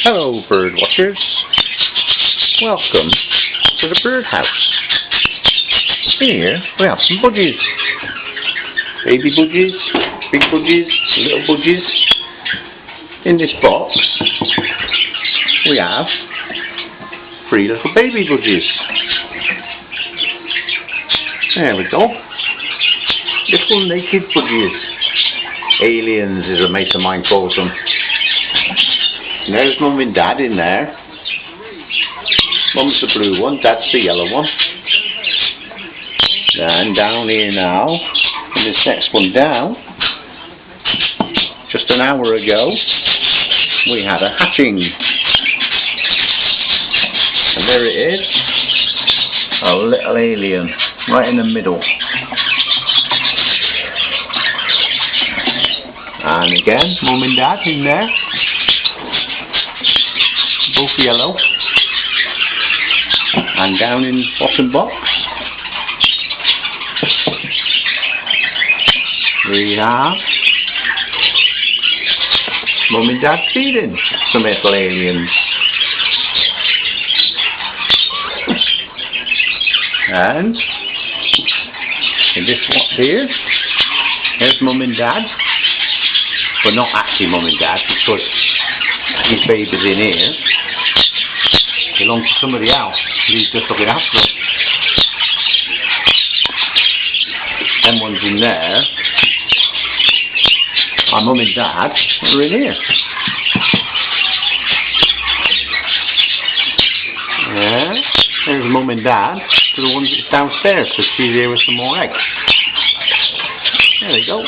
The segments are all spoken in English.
Hello, bird watchers. Welcome to the birdhouse. Here we have some budgies. Baby budgies, big budgies, little budgies. In this box we have 3 little baby budgies. There we go. Little naked budgies. Aliens, as a mate of mine calls them. There's Mum and Dad in there. Mum's the blue one, Dad's the yellow one. And down here now, and this next one down, just an hour ago, we had a hatching. And there it is, a little alien, right in the middle. And again, Mum and Dad in there. Both yellow. And down in the bottom box we have Mum and Dad feeding some little aliens. And in this box here, there's Mum and Dad. But not actually Mum and Dad, because these babies in here belong to somebody else. He's just looking after them. Them ones in there are Mum and Dad that are in here. Yeah, there's Mum and Dad to the ones that's downstairs, because she's here with some more eggs. There we go.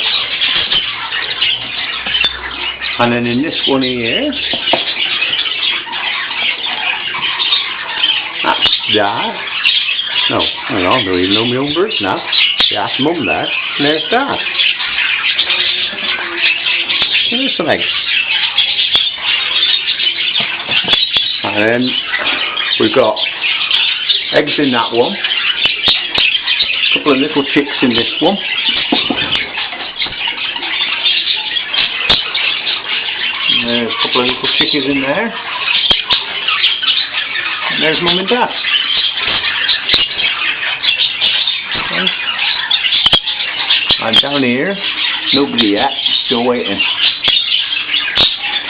And then in this one here, that's Dad. No, hang on, I don't even know my own birds now. Yeah, that's Mum there, and there's Dad. And there's some eggs. And then we've got eggs in that one. A couple of little chicks in this one. There's a couple of little chickies in there. And there's Mum and Dad. Okay. And down here, nobody yet, still waiting.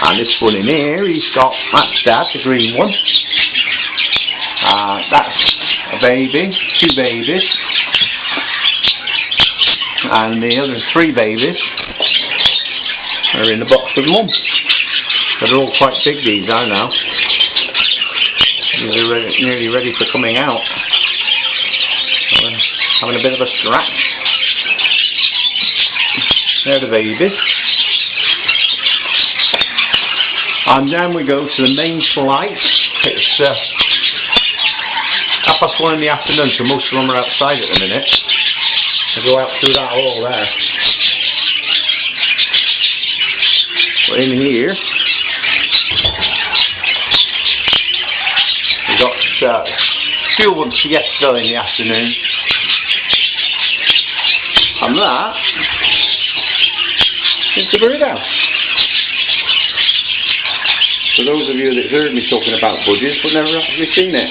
And this one in here, that's Dad, the green one. That's a baby, 2 babies. And the other 3 babies are in the box with Mum. They're all quite big, these are now. They're nearly ready for coming out. Having a bit of a scratch. They're the babies. And then we go to the main flight. It's 1:30 in the afternoon, so most of them are outside at the minute. I go out through that hall there. But in here, we got fuel and siesta in the afternoon. And that is the birdhouse. For those of you that heard me talking about budgies but never actually seen it.